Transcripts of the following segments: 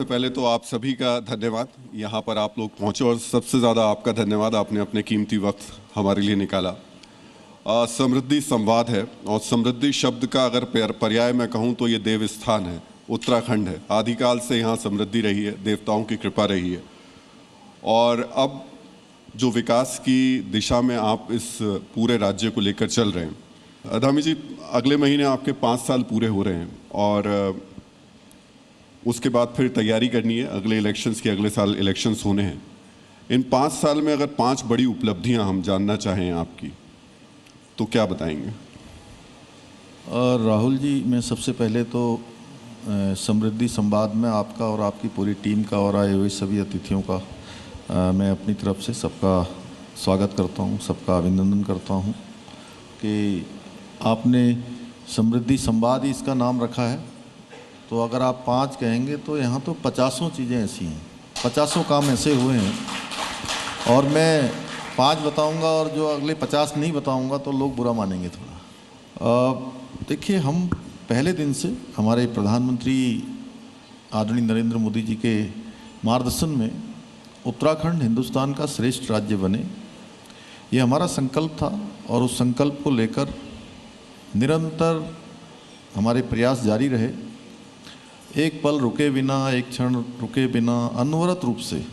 पहले तो आप सभी का धन्यवाद, यहाँ पर आप लोग पहुँचे और सबसे ज़्यादा आपका धन्यवाद, आपने अपने कीमती वक्त हमारे लिए निकाला। समृद्धि संवाद है और समृद्धि शब्द का अगर पर्याय मैं कहूँ तो ये देव स्थान है, उत्तराखंड है। आदिकाल से यहाँ समृद्धि रही है, देवताओं की कृपा रही है और अब जो विकास की दिशा में आप इस पूरे राज्य को लेकर चल रहे हैं। धामी जी, अगले महीने आपके 5 साल पूरे हो रहे हैं और उसके बाद फिर तैयारी करनी है अगले इलेक्शंस की, अगले साल इलेक्शंस होने हैं। इन 5 साल में अगर 5 बड़ी उपलब्धियां हम जानना चाहें आपकी तो क्या बताएंगे? राहुल जी, मैं सबसे पहले तो समृद्धि संवाद में आपका और आपकी पूरी टीम का और आए हुए सभी अतिथियों का मैं अपनी तरफ से सबका स्वागत करता हूं, सबका अभिनंदन करता हूं कि आपने समृद्धि संवाद ही इसका नाम रखा है। तो अगर आप 5 कहेंगे तो यहाँ तो 50 चीज़ें ऐसी हैं, 50 काम ऐसे हुए हैं और मैं 5 बताऊंगा और जो अगले 50 नहीं बताऊंगा तो लोग बुरा मानेंगे थोड़ा। देखिए, हम पहले दिन से हमारे प्रधानमंत्री आदरणीय नरेंद्र मोदी जी के मार्गदर्शन में उत्तराखंड हिंदुस्तान का श्रेष्ठ राज्य बने, ये हमारा संकल्प था और उस संकल्प को लेकर निरंतर हमारे प्रयास जारी रहे। एक पल रुके बिना, एक क्षण रुके बिना अनवरत रूप से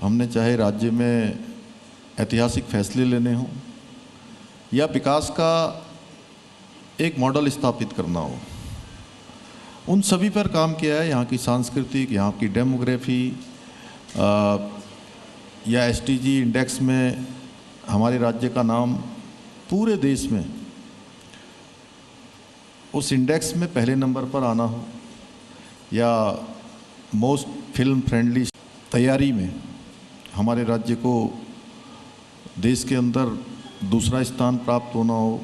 हमने चाहे राज्य में ऐतिहासिक फैसले लेने हों या विकास का एक मॉडल स्थापित करना हो, उन सभी पर काम किया है। यहाँ की सांस्कृतिक, यहाँ की डेमोग्राफी या एसटीजी इंडेक्स में हमारे राज्य का नाम पूरे देश में उस इंडेक्स में पहले नंबर पर आना हो या मोस्ट फिल्म फ्रेंडली तैयारी में हमारे राज्य को देश के अंदर दूसरा स्थान प्राप्त होना हो,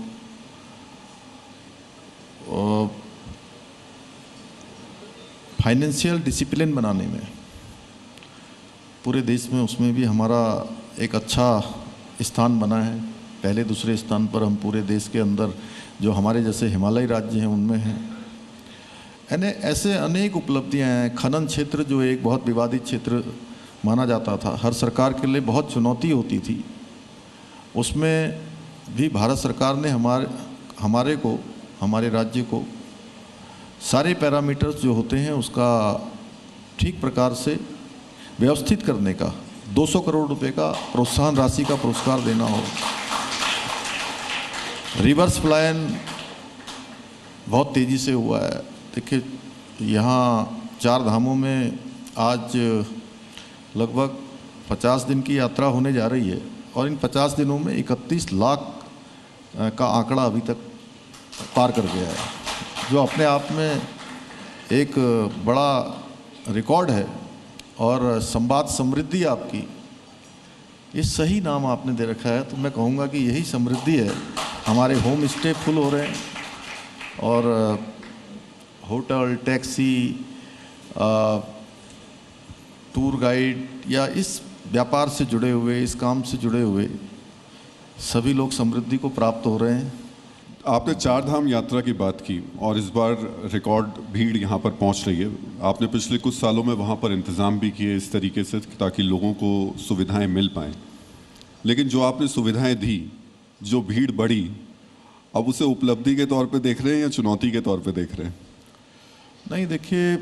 और फाइनेंशियल डिसिप्लिन बनाने में पूरे देश में उसमें भी हमारा एक अच्छा स्थान बना है। पहले दूसरे स्थान पर हम पूरे देश के अंदर जो हमारे जैसे हिमालयी राज्य हैं उनमें हैं। यानी ऐसे अनेक उपलब्धियां हैं। खनन क्षेत्र जो एक बहुत विवादित क्षेत्र माना जाता था, हर सरकार के लिए बहुत चुनौती होती थी, उसमें भी भारत सरकार ने हमारे राज्य को सारे पैरामीटर्स जो होते हैं उसका ठीक प्रकार से व्यवस्थित करने का 200 करोड़ रुपए का प्रोत्साहन राशि का पुरस्कार देना हो। रिवर्स प्लान बहुत तेज़ी से हुआ है। देखिए, यहाँ 4 धामों में आज लगभग 50 दिन की यात्रा होने जा रही है और इन 50 दिनों में 31 लाख का आंकड़ा अभी तक पार कर गया है, जो अपने आप में एक बड़ा रिकॉर्ड है। और संवाद समृद्धि आपकी, ये सही नाम आपने दे रखा है, तो मैं कहूँगा कि यही समृद्धि है। हमारे होम स्टे फुल हो रहे हैं और होटल, टैक्सी, टूर गाइड या इस व्यापार से जुड़े हुए, इस काम से जुड़े हुए सभी लोग समृद्धि को प्राप्त हो रहे हैं। आपने 4 धाम यात्रा की बात की और इस बार रिकॉर्ड भीड़ यहाँ पर पहुँच रही है। आपने पिछले कुछ सालों में वहाँ पर इंतज़ाम भी किए इस तरीके से ताकि लोगों को सुविधाएं मिल पाएँ, लेकिन जो आपने सुविधाएं दी, जो भीड़ बढ़ी, अब उसे उपलब्धि के तौर पे देख रहे हैं या चुनौती के तौर पे देख रहे हैं? नहीं, देखिए,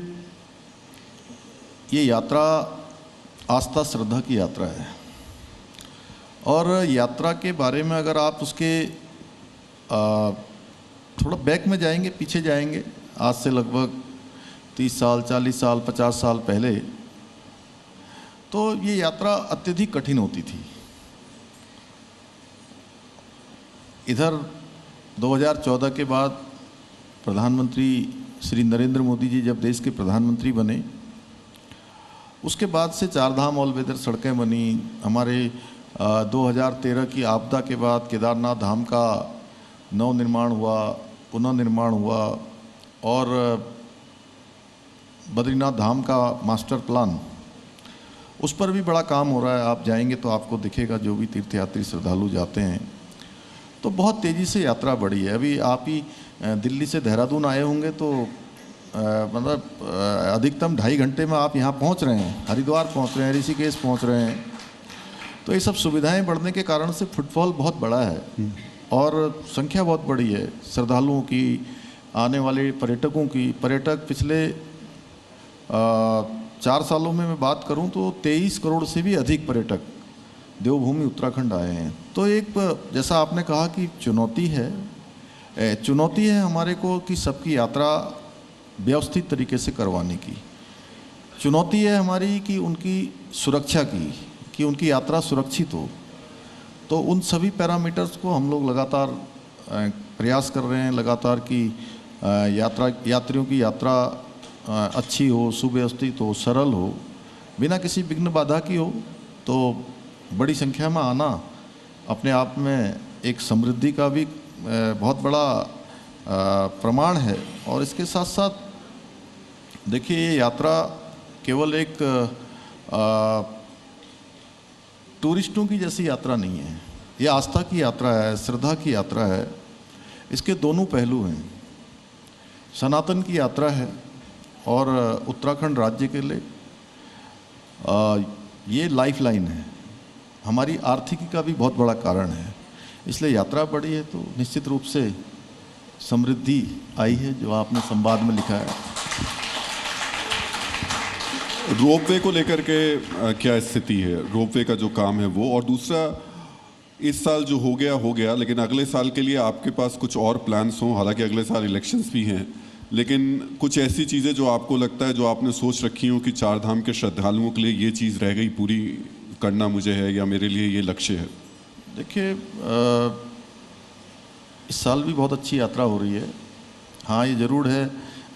ये यात्रा आस्था श्रद्धा की यात्रा है और यात्रा के बारे में अगर आप उसके थोड़ा बैक में जाएंगे, पीछे जाएंगे, आज से लगभग 30 साल, 40 साल, 50 साल पहले, तो ये यात्रा अत्यधिक कठिन होती थी। इधर 2014 के बाद प्रधानमंत्री श्री नरेंद्र मोदी जी जब देश के प्रधानमंत्री बने, उसके बाद से 4 धाम ऑल वेदर सड़कें बनी। हमारे 2013 की आपदा के बाद केदारनाथ धाम का नवनिर्माण हुआ, पुनर्निर्माण हुआ और बद्रीनाथ धाम का मास्टर प्लान, उस पर भी बड़ा काम हो रहा है। आप जाएंगे तो आपको दिखेगा, जो भी तीर्थयात्री श्रद्धालु जाते हैं तो बहुत तेज़ी से यात्रा बढ़ी है। अभी आप ही दिल्ली से देहरादून आए होंगे तो मतलब अधिकतम 2.5 घंटे में आप यहाँ पहुँच रहे हैं, हरिद्वार पहुँच रहे हैं, ऋषिकेश पहुँच रहे हैं। तो ये सब सुविधाएं बढ़ने के कारण से फुटफॉल बहुत बड़ा है और संख्या बहुत बड़ी है श्रद्धालुओं की, आने वाले पर्यटकों की। पर्यटक पिछले 4 सालों में मैं बात करूं तो 23 करोड़ से भी अधिक पर्यटक देवभूमि उत्तराखंड आए हैं। तो एक जैसा आपने कहा कि चुनौती है हमारे को कि सबकी यात्रा व्यवस्थित तरीके से करवाने की। चुनौती है हमारी कि उनकी सुरक्षा की, कि उनकी यात्रा सुरक्षित हो। तो उन सभी पैरामीटर्स को हम लोग लगातार प्रयास कर रहे हैं लगातार कि यात्रियों की यात्रा अच्छी हो, सुव्यवस्थित हो, सरल हो, बिना किसी विघ्न बाधा की हो। तो बड़ी संख्या में आना अपने आप में एक समृद्धि का भी बहुत बड़ा प्रमाण है। और इसके साथ साथ देखिए ये यात्रा केवल एक टूरिस्टों की जैसी यात्रा नहीं है, ये आस्था की यात्रा है, श्रद्धा की यात्रा है। इसके दोनों पहलू हैं, सनातन की यात्रा है और उत्तराखंड राज्य के लिए ये लाइफलाइन है, हमारी आर्थिकी का भी बहुत बड़ा कारण है। इसलिए यात्रा बढ़ी है तो निश्चित रूप से समृद्धि आई है, जो आपने संवाद में लिखा है। रोपवे को लेकर के क्या स्थिति है, रोपवे का जो काम है वो, और दूसरा इस साल जो हो गया, लेकिन अगले साल के लिए आपके पास कुछ और प्लान्स हों? हालांकि अगले साल इलेक्शंस भी हैं, लेकिन कुछ ऐसी चीज़ें जो आपको लगता है, जो आपने सोच रखी हो कि 4 धाम के श्रद्धालुओं के लिए ये चीज़ रह गई पूरी करना मुझे है, या मेरे लिए ये लक्ष्य है? देखिए इस साल भी बहुत अच्छी यात्रा हो रही है। हाँ, ये ज़रूर है,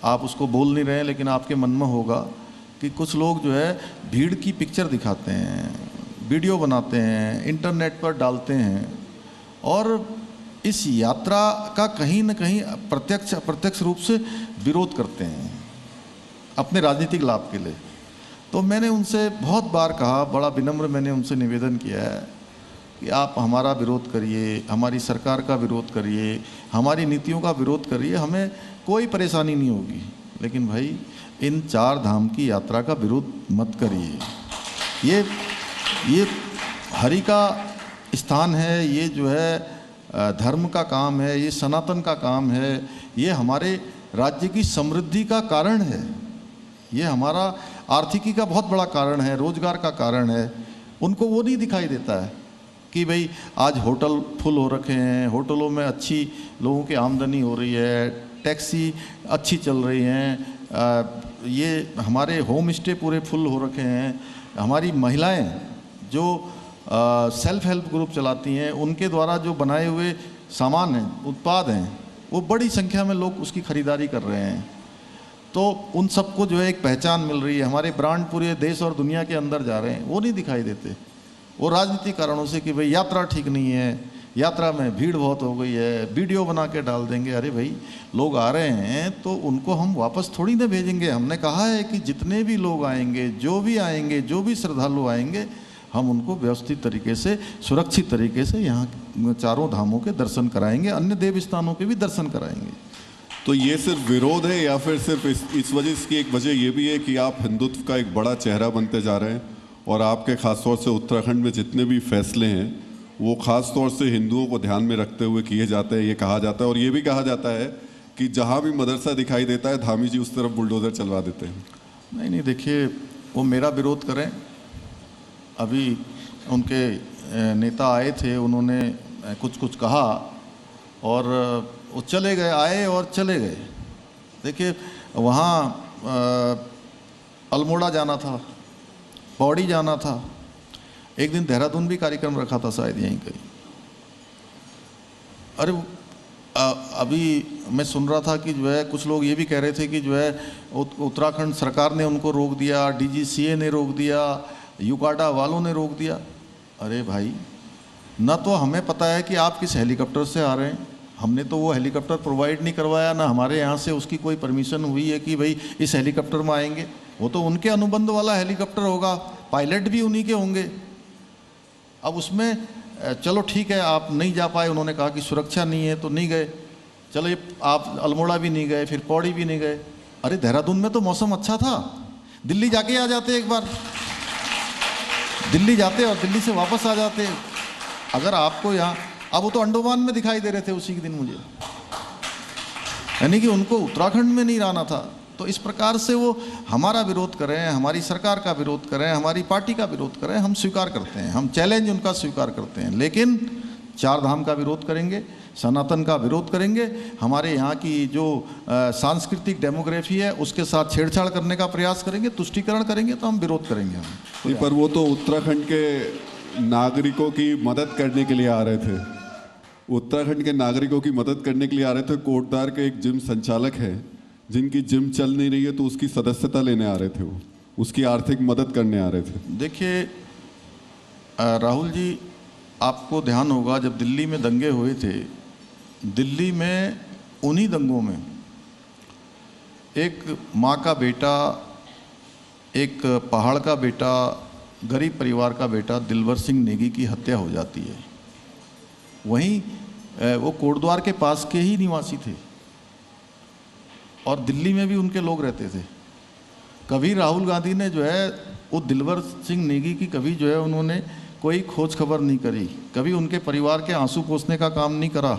आप उसको बोल नहीं रहे हैं, लेकिन आपके मन में होगा कि कुछ लोग जो है भीड़ की पिक्चर दिखाते हैं, वीडियो बनाते हैं, इंटरनेट पर डालते हैं और इस यात्रा का कहीं न कहीं अप्रत्यक्ष रूप से विरोध करते हैं अपने राजनीतिक लाभ के लिए। तो मैंने उनसे बहुत बार कहा, बड़ा विनम्र मैंने उनसे निवेदन किया है कि आप हमारा विरोध करिए, हमारी सरकार का विरोध करिए, हमारी नीतियों का विरोध करिए, हमें कोई परेशानी नहीं होगी, लेकिन भाई इन 4 धाम की यात्रा का विरोध मत करिए। ये हरि का स्थान है, ये जो है धर्म का काम है, ये सनातन का काम है, ये हमारे राज्य की समृद्धि का कारण है, ये हमारा आर्थिकी का बहुत बड़ा कारण है, रोजगार का कारण है। उनको वो नहीं दिखाई देता है कि भाई आज होटल फुल हो रखे हैं, होटलों में अच्छी लोगों की आमदनी हो रही है, टैक्सी अच्छी चल रही हैं, ये हमारे होम स्टे पूरे फुल हो रखे हैं, हमारी महिलाएं जो सेल्फ हेल्प ग्रुप चलाती हैं, उनके द्वारा जो बनाए हुए सामान हैं, उत्पाद हैं, वो बड़ी संख्या में लोग उसकी खरीदारी कर रहे हैं। तो उन सबको जो है एक पहचान मिल रही है, हमारे ब्रांड पूरे देश और दुनिया के अंदर जा रहे हैं, वो नहीं दिखाई देते। वो राजनीतिक कारणों से कि भाई यात्रा ठीक नहीं है, यात्रा में भीड़ बहुत हो गई है, वीडियो बना के डाल देंगे। अरे भाई, लोग आ रहे हैं तो उनको हम वापस थोड़ी ना भेजेंगे। हमने कहा है कि जितने भी लोग आएंगे, जो भी आएंगे, जो भी श्रद्धालु आएंगे, हम उनको व्यवस्थित तरीके से, सुरक्षित तरीके से यहाँ 4 धामों के दर्शन कराएंगे, अन्य देव स्थानों के भी दर्शन कराएंगे। तो ये सिर्फ विरोध है या फिर सिर्फ इस वजह, इसकी एक वजह ये भी है कि आप हिंदुत्व का एक बड़ा चेहरा बनते जा रहे हैं और आपके ख़ासतौर से उत्तराखंड में जितने भी फैसले हैं वो ख़ास तौर से हिंदुओं को ध्यान में रखते हुए किए जाते हैं, ये कहा जाता है। और ये भी कहा जाता है कि जहाँ भी मदरसा दिखाई देता है, धामी जी उस तरफ बुलडोज़र चलवा देते हैं। नहीं, देखिए, वो मेरा विरोध करें। अभी उनके नेता आए थे, उन्होंने कुछ कहा और वो चले गए, आए और चले गए। देखिए, वहाँ अल्मोड़ा जाना था, पौड़ी जाना था, एक दिन देहरादून भी कार्यक्रम रखा था शायद यहीं कहीं। अरे अभी मैं सुन रहा था कि जो है कुछ लोग ये भी कह रहे थे कि जो है उत्तराखंड सरकार ने उनको रोक दिया, DGCA ने रोक दिया, यूकाडा वालों ने रोक दिया। अरे भाई, ना तो हमें पता है कि आप किस हेलीकॉप्टर से आ रहे हैं, हमने तो वो हेलीकॉप्टर प्रोवाइड नहीं करवाया, ना हमारे यहाँ से उसकी कोई परमिशन हुई है कि भाई इस हेलीकॉप्टर में आएंगे। वो तो उनके अनुबंध वाला हेलीकॉप्टर होगा, पायलट भी उन्हीं के होंगे। अब उसमें चलो ठीक है, आप नहीं जा पाए, उन्होंने कहा कि सुरक्षा नहीं है तो नहीं गए। चलो, ये आप अल्मोड़ा भी नहीं गए, फिर पौड़ी भी नहीं गए, अरे देहरादून में तो मौसम अच्छा था, दिल्ली जाके आ जाते एक बार, दिल्ली जाते और दिल्ली से वापस आ जाते। अगर आपको यहाँ, अब वो तो अंडमान में दिखाई दे रहे थे उसी के दिन मुझे, यानी कि उनको उत्तराखंड में नहीं रहना था। तो इस प्रकार से वो हमारा विरोध करें, हमारी सरकार का विरोध करें, हमारी पार्टी का विरोध करें, हम स्वीकार करते हैं, हम चैलेंज उनका स्वीकार करते हैं, लेकिन चार धाम का विरोध करेंगे, सनातन का विरोध करेंगे, हमारे यहाँ की जो सांस्कृतिक डेमोग्राफी है उसके साथ छेड़छाड़ करने का प्रयास करेंगे, तुष्टीकरण करेंगे, तो हम विरोध करेंगे। हम पर वो तो उत्तराखंड के नागरिकों की मदद करने के लिए आ रहे थे, उत्तराखंड के नागरिकों की मदद करने के लिए आ रहे थे। कोटद्वार के एक जिम संचालक है जिनकी जिम चल नहीं रही है, तो उसकी सदस्यता लेने आ रहे थे, वो उसकी आर्थिक मदद करने आ रहे थे। देखिए राहुल जी, आपको ध्यान होगा जब दिल्ली में दंगे हुए थे, दिल्ली में उन्हीं दंगों में एक माँ का बेटा, एक पहाड़ का बेटा, गरीब परिवार का बेटा दिलवर सिंह नेगी की हत्या हो जाती है। वहीं वो कोटद्वार के पास के ही निवासी थे और दिल्ली में भी उनके लोग रहते थे। कभी राहुल गांधी ने जो है वो दिलवर सिंह नेगी की कभी जो है उन्होंने कोई खोज खबर नहीं करी, कभी उनके परिवार के आंसू पोंछने का काम नहीं करा।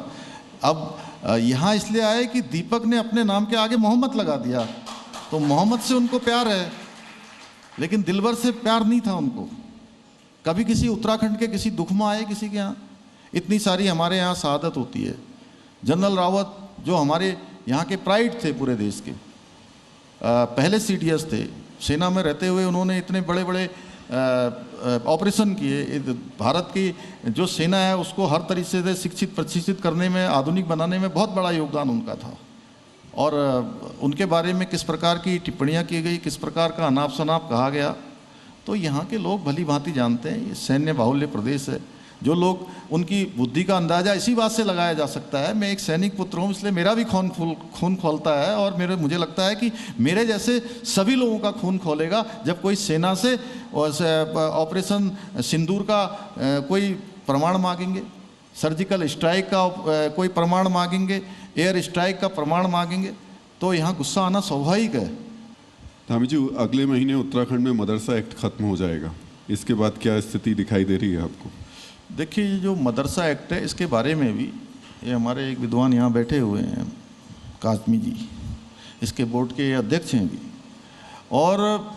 अब यहाँ इसलिए आए कि दीपक ने अपने नाम के आगे मोहम्मद लगा दिया, तो मोहम्मद से उनको प्यार है, लेकिन दिलवर से प्यार नहीं था उनको। कभी किसी उत्तराखंड के किसी दुख में आए किसी के यहाँ, इतनी सारी हमारे यहाँ शहादत होती है। जनरल रावत जो हमारे यहाँ के प्राइड थे पूरे देश के, पहले सीडीएस थे, सेना में रहते हुए उन्होंने इतने बड़े बड़े ऑपरेशन किए। भारत की जो सेना है उसको हर तरीके से शिक्षित प्रशिक्षित करने में, आधुनिक बनाने में बहुत बड़ा योगदान उनका था। और उनके बारे में किस प्रकार की टिप्पणियाँ की गई, किस प्रकार का अनाप शनाप कहा गया, तो यहाँ के लोग भली भांति जानते हैं। ये सैन्य बाहुल्य प्रदेश है। जो लोग, उनकी बुद्धि का अंदाज़ा इसी बात से लगाया जा सकता है। मैं एक सैनिक पुत्र हूँ, इसलिए मेरा भी खून खौलता है, और मुझे लगता है कि मेरे जैसे सभी लोगों का खून खौलेगा जब कोई सेना से ऑपरेशन सिंदूर का कोई प्रमाण मांगेंगे, सर्जिकल स्ट्राइक का कोई प्रमाण मांगेंगे, एयर स्ट्राइक का प्रमाण मांगेंगे, तो यहाँ गुस्सा आना स्वाभाविक है। धामी जी, अगले महीने उत्तराखंड में मदरसा एक्ट खत्म हो जाएगा, इसके बाद क्या स्थिति दिखाई दे रही है आपको? देखिए, ये जो मदरसा एक्ट है इसके बारे में भी ये हमारे एक विद्वान यहाँ बैठे हुए हैं, काजमी जी, इसके बोर्ड के अध्यक्ष हैं भी, और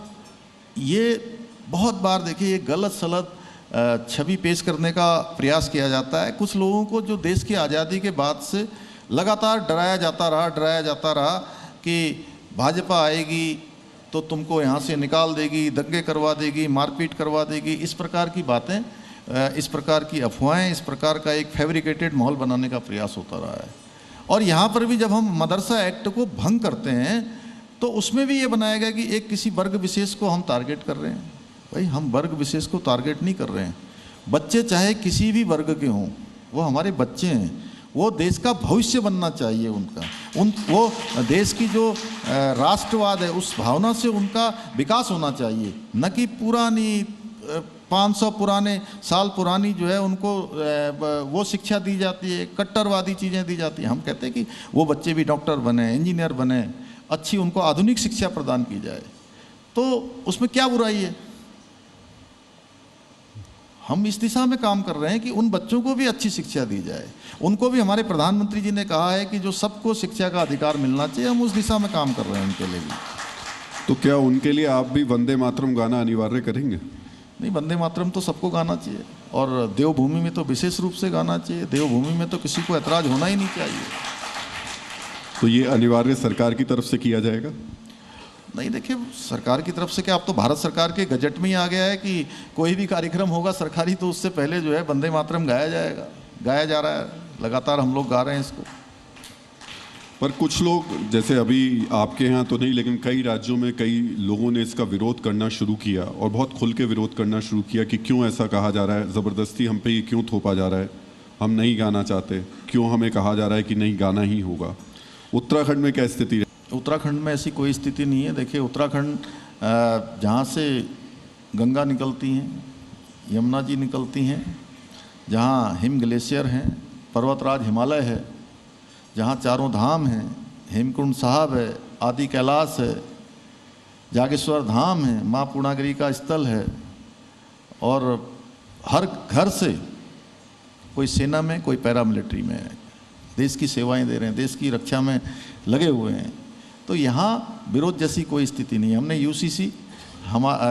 ये बहुत बार देखिए ये गलत सलत छवि पेश करने का प्रयास किया जाता है। कुछ लोगों को जो देश की आज़ादी के बाद से लगातार डराया जाता रहा कि भाजपा आएगी तो तुमको यहाँ से निकाल देगी, दंगे करवा देगी, मारपीट करवा देगी, इस प्रकार की बातें, इस प्रकार की अफवाहें, इस प्रकार का एक फैब्रिकेटेड माहौल बनाने का प्रयास होता रहा है। और यहाँ पर भी जब हम मदरसा एक्ट को भंग करते हैं तो उसमें भी ये बनाया गया कि एक किसी वर्ग विशेष को हम टारगेट कर रहे हैं। भाई, हम वर्ग विशेष को टारगेट नहीं कर रहे हैं। बच्चे चाहे किसी भी वर्ग के हों, वो हमारे बच्चे हैं, वो देश का भविष्य बनना चाहिए उनका, वो देश की जो राष्ट्रवाद है उस भावना से उनका विकास होना चाहिए, न कि पुरानी 500 साल पुरानी जो है उनको वो शिक्षा दी जाती है, कट्टरवादी चीज़ें दी जाती हैं। हम कहते हैं कि वो बच्चे भी डॉक्टर बने, इंजीनियर बने, अच्छी उनको आधुनिक शिक्षा प्रदान की जाए, तो उसमें क्या बुराई है? हम इस दिशा में काम कर रहे हैं कि उन बच्चों को भी अच्छी शिक्षा दी जाए। उनको भी, हमारे प्रधानमंत्री जी ने कहा है कि जो सबको शिक्षा का अधिकार मिलना चाहिए, हम उस दिशा में काम कर रहे हैं उनके लिए भी। तो क्या उनके लिए आप भी वंदे मातरम गाना अनिवार्य करेंगे? नहीं, वंदे मातरम तो सबको गाना चाहिए, और देवभूमि में तो विशेष रूप से गाना चाहिए। देवभूमि में तो किसी को ऐतराज होना ही नहीं चाहिए। तो ये अनिवार्य सरकार की तरफ से किया जाएगा? नहीं, देखिए, सरकार की तरफ से क्या, अब तो भारत सरकार के गजट में ही आ गया है कि कोई भी कार्यक्रम होगा सरकारी तो उससे पहले जो है वंदे मातरम गाया जाएगा, गाया जा रहा है, लगातार हम लोग गा रहे हैं इसको। पर कुछ लोग, जैसे अभी आपके यहाँ तो नहीं, लेकिन कई राज्यों में कई लोगों ने इसका विरोध करना शुरू किया, और बहुत खुल के विरोध करना शुरू किया कि क्यों ऐसा कहा जा रहा है, ज़बरदस्ती हम पे ये क्यों थोपा जा रहा है, हम नहीं गाना चाहते, क्यों हमें कहा जा रहा है कि नहीं गाना ही होगा। उत्तराखंड में क्या स्थिति है? उत्तराखंड में ऐसी कोई स्थिति नहीं है। देखिए, उत्तराखंड जहाँ से गंगा निकलती हैं, यमुना जी निकलती हैं, जहाँ हिम ग्लेशियर हैं, पर्वतराज हिमालय है, जहाँ चारों धाम हैं, हेमकुंड साहब है, आदि कैलाश है, जागेश्वर धाम है, माँ पूर्णागिरी का स्थल है, और हर घर से कोई सेना में, कोई पैरामिलिट्री में है, देश की सेवाएं दे रहे हैं, देश की रक्षा में लगे हुए हैं। तो यहाँ विरोध जैसी कोई स्थिति नहीं है। हमने यूसीसी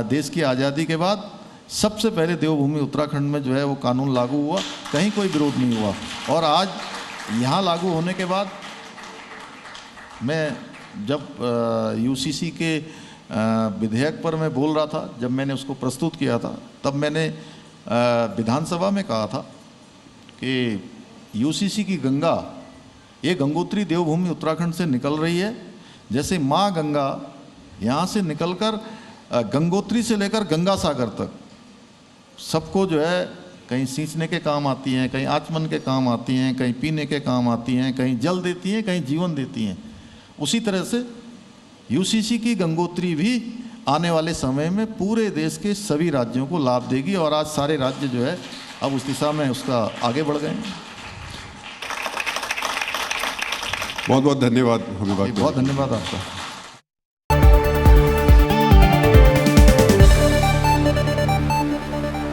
देश की आज़ादी के बाद सबसे पहले देवभूमि उत्तराखंड में जो है वो कानून लागू हुआ, कहीं कोई विरोध नहीं हुआ। और आज यहाँ लागू होने के बाद मैं जब यूसीसी के विधेयक पर मैं बोल रहा था, जब मैंने उसको प्रस्तुत किया था, तब मैंने विधानसभा में कहा था कि यूसीसी की गंगा, ये गंगोत्री देवभूमि उत्तराखंड से निकल रही है, जैसे माँ गंगा यहाँ से निकलकर गंगोत्री से लेकर गंगा सागर तक सबको जो है कहीं सींचने के काम आती हैं, कहीं आचमन के काम आती हैं, कहीं पीने के काम आती हैं, कहीं जल देती हैं, कहीं जीवन देती हैं। उसी तरह से यूसीसी की गंगोत्री भी आने वाले समय में पूरे देश के सभी राज्यों को लाभ देगी, और आज सारे राज्य जो है अब उस दिशा में उसका आगे बढ़ गए हैं। बहुत बहुत धन्यवाद हमें बात करने के लिए। बहुत धन्यवाद आपका।